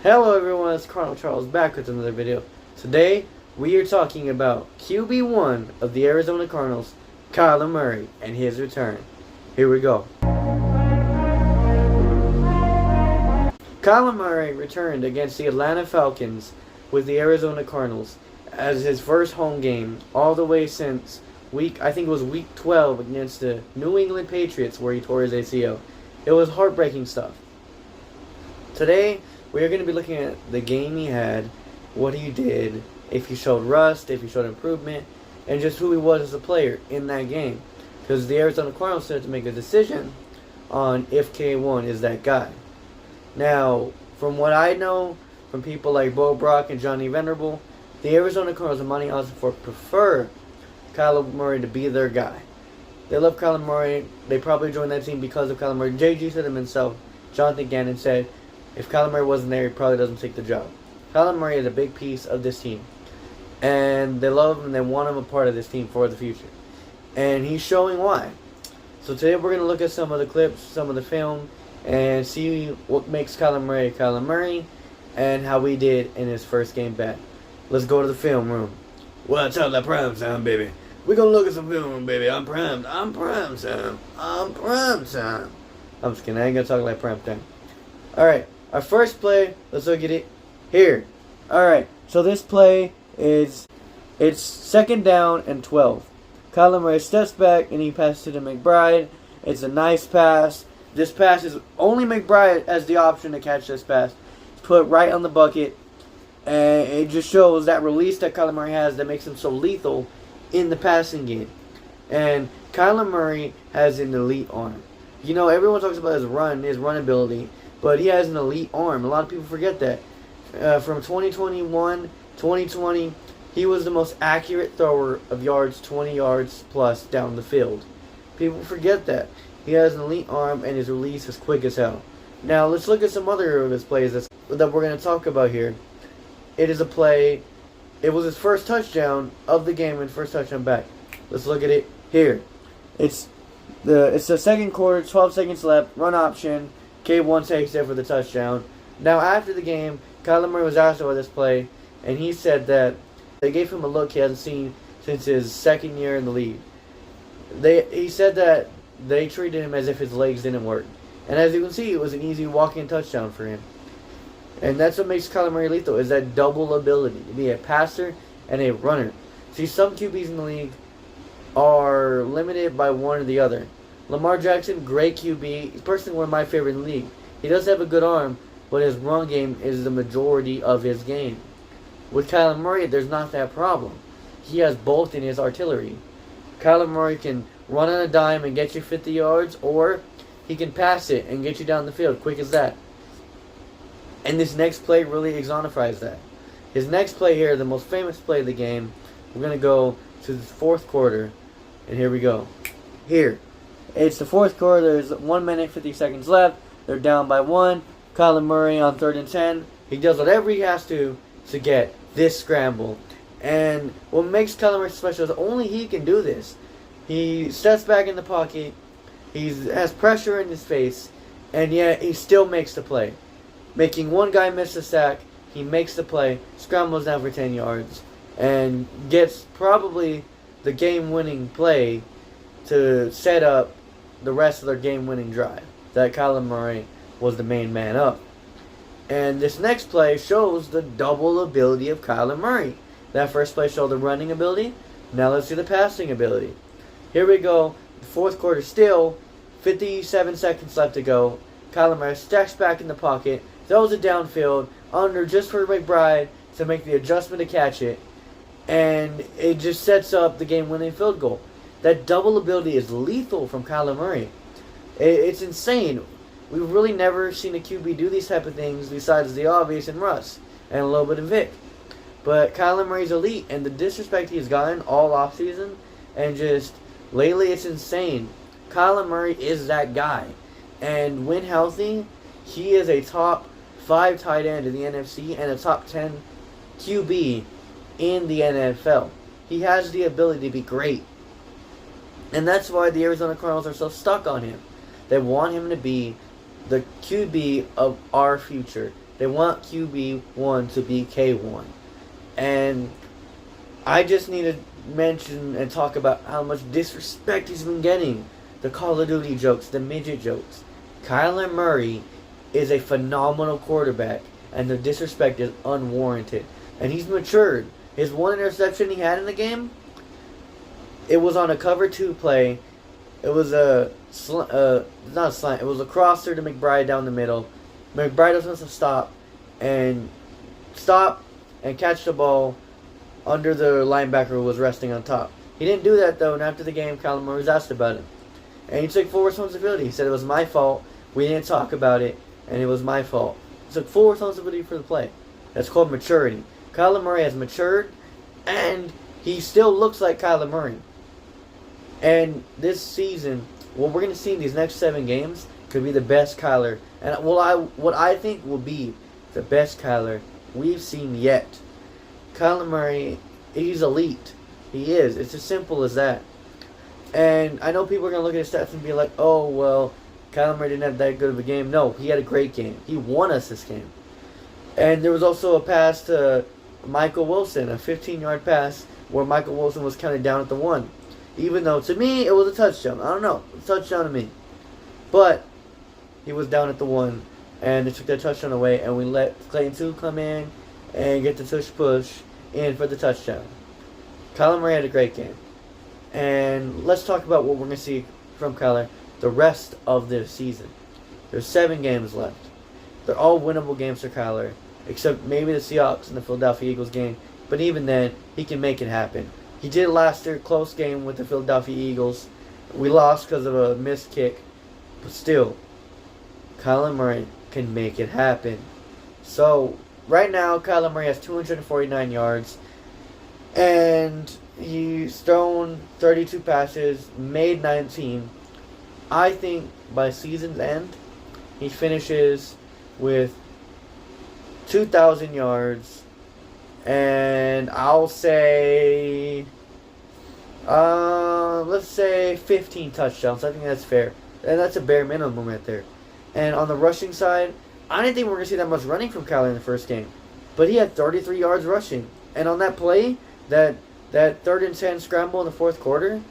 Hello everyone, it's Colonel Charles back with another video. Today, we are talking about QB1 of the Arizona Cardinals, Kyler Murray, and his return. Here we go. Kyler Murray returned against the Atlanta Falcons with the Arizona Cardinals as his first home game all the way since week 12 against the New England Patriots where he tore his ACL. It was heartbreaking stuff. Today, we are going to be looking at the game he had, what he did, if he showed rust, if he showed improvement, and just who he was as a player in that game. Because the Arizona Cardinals had to make a decision on if K1 is that guy. Now, from what I know from people like Bo Brock and Johnny Venerable, the Arizona Cardinals and Monty Ossenfort prefer Kyler Murray to be their guy. They love Kyler Murray. They probably joined that team because of Kyler Murray. JG said it himself. Jonathan Gannon said, if Kyler Murray wasn't there, he probably doesn't take the job. Kyler Murray is a big piece of this team. And they love him and they want him a part of this team for the future. And he's showing why. So today we're going to look at some of the clips, some of the film, and see what makes Kyler Murray, and how he did in his first game back. Let's go to the film room. What's up, that prime time, baby? We're going to look at some film, baby. I'm prime time. I'm just kidding. I ain't going to talk like prime time. Alright. Our first play, let's look at it here. Alright, so this play it's second down and 12. Kyler Murray steps back and he passes to McBride. It's a nice pass. This pass is only McBride has the option to catch this pass. It's put right on the bucket. And it just shows that release that Kyler Murray has that makes him so lethal in the passing game. And Kyler Murray has an elite arm. You know, everyone talks about his run ability. But he has an elite arm. A lot of people forget that. From 2021, 2020, he was the most accurate thrower of yards, 20 yards plus down the field. People forget that. He has an elite arm and his release is quick as hell. Now, let's look at some other of his plays that we're going to talk about here. It is a play. It was his first touchdown of the game and first touchdown back. Let's look at it here. It's the second quarter, 12 seconds left, run option. K1 takes it for the touchdown. Now, after the game, Kyler Murray was asked about this play, and he said that they gave him a look he hasn't seen since his second year in the league. He said that they treated him as if his legs didn't work. And as you can see, it was an easy walk-in touchdown for him. And that's what makes Kyler Murray lethal, is that double ability to be a passer and a runner. See, some QBs in the league are limited by one or the other. Lamar Jackson, great QB. He's personally one of my favorite in the league. He does have a good arm, but his run game is the majority of his game. With Kyler Murray, there's not that problem. He has both in his artillery. Kyler Murray can run on a dime and get you 50 yards, or he can pass it and get you down the field, quick as that. And this next play really exemplifies that. His next play here, the most famous play of the game, we're going to go to the fourth quarter, and here we go. Here. It's the fourth quarter. There's 1 minute, 50 seconds left. They're down by 1. Kyler Murray on 3rd and 10. He does whatever he has to get this scramble. And what makes Kyler Murray special is only he can do this. He steps back in the pocket. He has pressure in his face. And yet he still makes the play. Making one guy miss a sack. He makes the play. Scrambles down for 10 yards. And gets probably the game-winning play to set up the rest of their game-winning drive that Kyler Murray was the main man of. And this next play shows the double ability of Kyler Murray. That first play showed the running ability. Now let's see the passing ability. Here we go. The fourth quarter still. 57 seconds left to go. Kyler Murray steps back in the pocket. Throws it downfield. Under just for McBride to make the adjustment to catch it. And it just sets up the game-winning field goal. That double ability is lethal from Kyler Murray. It's insane. We've really never seen a QB do these type of things besides the obvious in Russ and a little bit of Vic. But Kyler Murray's elite, and the disrespect he's gotten all offseason, and just lately it's insane. Kyler Murray is that guy. And when healthy, he is a top 5 tight end in the NFC and a top 10 QB in the NFL. He has the ability to be great. And that's why the Arizona Cardinals are so stuck on him. They want him to be the QB of our future. They want QB1 to be K1. And I just need to mention and talk about how much disrespect he's been getting. The Call of Duty jokes, the midget jokes. Kyler Murray is a phenomenal quarterback, and the disrespect is unwarranted. And he's matured. His one interception he had in the game, it was on a cover 2 play. It was not a slant. It was a crosser to McBride down the middle. McBride was supposed to stop and catch the ball under the linebacker who was resting on top. He didn't do that though, and after the game, Kyler Murray was asked about it. And he took full responsibility. He said it was my fault. We didn't talk about it, and it was my fault. He took full responsibility for the play. That's called maturity. Kyler Murray has matured, and he still looks like Kyler Murray. And this season, what we're going to see in these next 7 games could be the best Kyler. And what I think will be the best Kyler we've seen yet. Kyler Murray, he's elite. He is. It's as simple as that. And I know people are going to look at his stats and be like, oh, well, Kyler Murray didn't have that good of a game. No, he had a great game. He won us this game. And there was also a pass to Michael Wilson, a 15-yard pass where Michael Wilson was counted down at the 1. Even though, to me, it was a touchdown. I don't know. It's a touchdown to me. But he was down at the 1, and they took that touchdown away, and we let Clayton Tune come in and get the push in for the touchdown. Kyler Murray had a great game. And let's talk about what we're going to see from Kyler the rest of this season. There's 7 games left. They're all winnable games for Kyler, except maybe the Seahawks and the Philadelphia Eagles game. But even then, he can make it happen. He did last year, close game with the Philadelphia Eagles. We lost because of a missed kick. But still, Kyler Murray can make it happen. So, right now, Kyler Murray has 249 yards. And he's thrown 32 passes, made 19. I think by season's end, he finishes with 2,000 yards. And I'll say, let's say 15 touchdowns. I think that's fair. And that's a bare minimum right there. And on the rushing side, I didn't think we were going to see that much running from Kyler in the first game. But he had 33 yards rushing. And on that play, that 3rd and 10 scramble in the fourth quarter,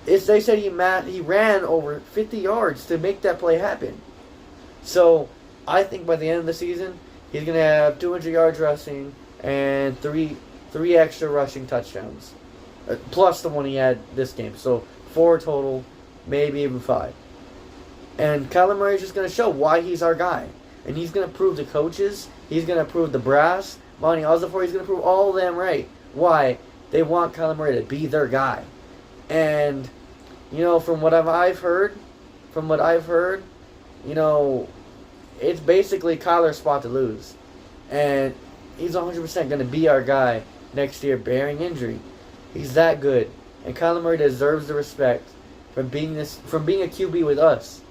they said he ran over 50 yards to make that play happen. So I think by the end of the season, he's going to have 200 yards rushing and three extra rushing touchdowns, plus the one he had this game. So 4 total, maybe even 5. And Kyler Murray is just going to show why he's our guy. And he's going to prove the coaches, he's going to prove the brass, Monty Osborne, he's going to prove all of them right. Why? They want Kyler Murray to be their guy. And, from what I've heard, it's basically Kyler's spot to lose. And he's 100% going to be our guy next year, bearing injury. He's that good. And Kyler Murray deserves the respect from being a QB with us.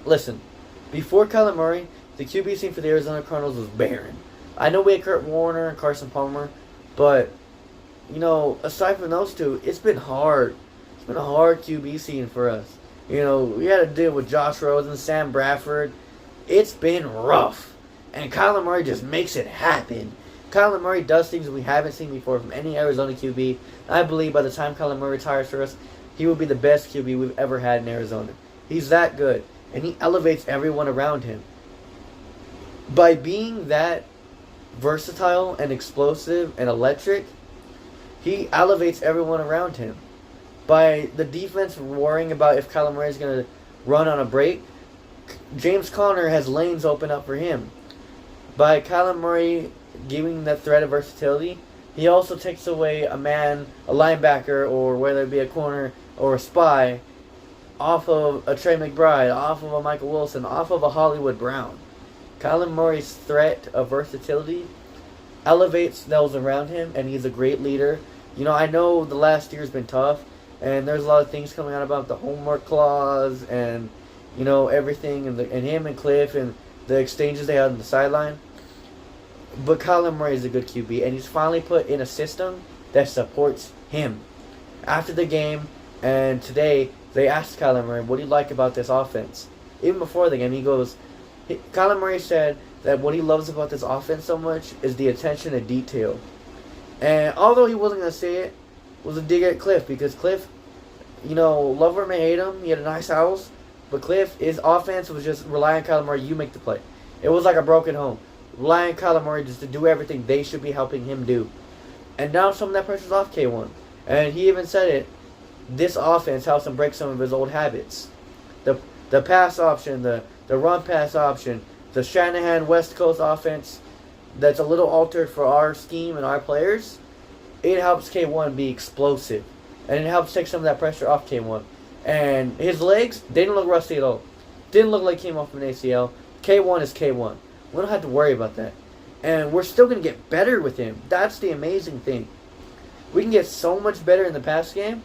Listen, before Kyler Murray, the QB scene for the Arizona Cardinals was barren. I know we had Kurt Warner and Carson Palmer, but, aside from those two, it's been hard. It's been a hard QB scene for us. We had to deal with Josh Rosen, Sam Bradford. It's been rough. And Kyler Murray just makes it happen. Kyler Murray does things we haven't seen before from any Arizona QB. I believe by the time Kyler Murray retires for us, he will be the best QB we've ever had in Arizona. He's that good. And he elevates everyone around him. By being that versatile and explosive and electric, he elevates everyone around him. By the defense worrying about if Kyler Murray is going to run on a break, James Conner has lanes open up for him. By Kyler Murray giving that threat of versatility, he also takes away a linebacker, or whether it be a corner or a spy, off of a Trey McBride, off of a Michael Wilson, off of a Hollywood Brown. Kyler Murray's threat of versatility elevates those around him, and he's a great leader. I know the last year's been tough, and there's a lot of things coming out about the homework clause and, everything, and him and Cliff and the exchanges they had on the sideline. But Kyler Murray is a good QB, and he's finally put in a system that supports him. After the game and today, they asked Kyler Murray, what do you like about this offense? Even before the game, Kyler Murray said that what he loves about this offense so much is the attention to detail. And although he wasn't going to say it, was a dig at Cliff, because Cliff, love him or hate him, he had a nice house, but Cliff, his offense was just rely on Kyler Murray, you make the play. It was like a broken home. Rely on Kyler Murray just to do everything they should be helping him do. And now some of that pressure's off K1. And he even said it, this offense helps him break some of his old habits. The pass option, the run pass option, the Shanahan West Coast offense that's a little altered for our scheme and our players, it helps K1 be explosive. And it helps take some of that pressure off K1. And his legs, they didn't look rusty at all. Didn't look like he came off of an ACL. K1 is K1. We don't have to worry about that. And we're still going to get better with him. That's the amazing thing. We can get so much better in the pass game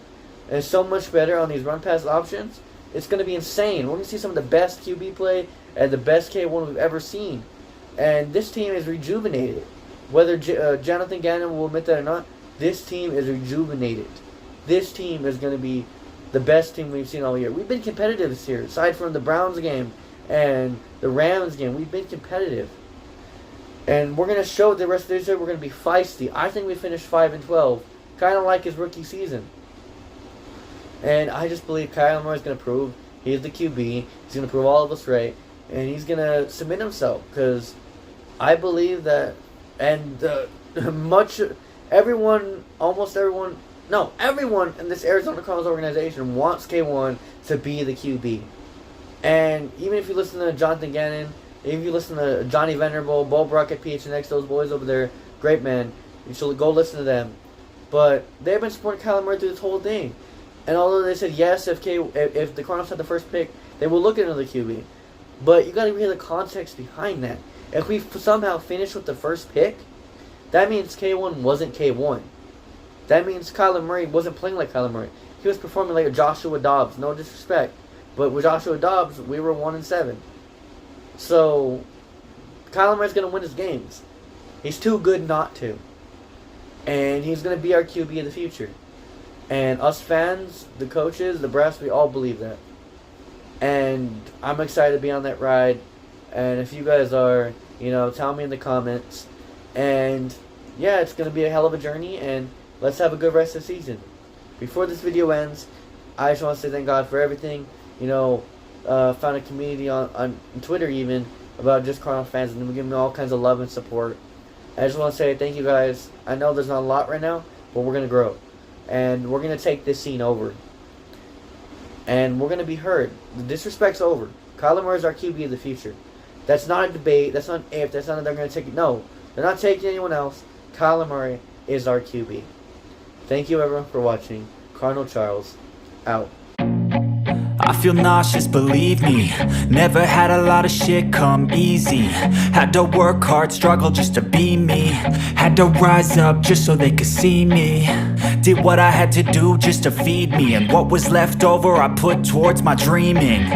and so much better on these run pass options. It's going to be insane. We're going to see some of the best QB play and the best K1 we've ever seen. And this team is rejuvenated. Whether Jonathan Gannon will admit that or not, this team is rejuvenated. This team is going to be the best team we've seen all year. We've been competitive this year. Aside from the Browns game and the Rams game, we've been competitive. And we're going to show the rest of this year we're going to be feisty. I think we finished 5-12, kind of like his rookie season. And I just believe Kyler Murray is going to prove he's the QB. He's going to prove all of us right. And he's going to submit himself. Because I believe that, and everyone in this Arizona Cardinals organization wants K1 to be the QB. And even if you listen to Jonathan Gannon, if you listen to Johnny Venerable, Bo Brock at PHNX, those boys over there, great man, you should go listen to them. But they've been supporting Kyler Murray through this whole thing. And although they said yes, if the Cardinals had the first pick, they will look at another QB. But you got to hear the context behind that. If we somehow finish with the first pick, that means K1 wasn't K1. That means Kyler Murray wasn't playing like Kyler Murray. He was performing like a Joshua Dobbs. No disrespect, but with Joshua Dobbs, we were 1-7. So Kyler Murray's gonna win his games. He's too good not to, and he's gonna be our QB of the future. And us fans, the coaches, the brass, we all believe that. And I'm excited to be on that ride. And if you guys are, tell me in the comments. And yeah, it's going to be a hell of a journey. And let's have a good rest of the season. Before this video ends, I just want to say thank God for everything. Found a community on Twitter even about just Cardinal fans. And we're giving me all kinds of love and support. I just want to say thank you guys. I know there's not a lot right now, but we're going to grow. And we're going to take this scene over. And we're going to be heard. The disrespect's over. Kyler Murray's our QB of the future. That's not a debate. That's not if. That's not that they're going to take it. No. They're not taking anyone else. Kyler Murray is our QB. Thank you everyone for watching. Cardinal Charles, out. I feel nauseous, believe me. Never had a lot of shit come easy. Had to work hard, struggle just to be me. Had to rise up just so they could see me. Did what I had to do just to feed me. And what was left over I put towards my dreaming.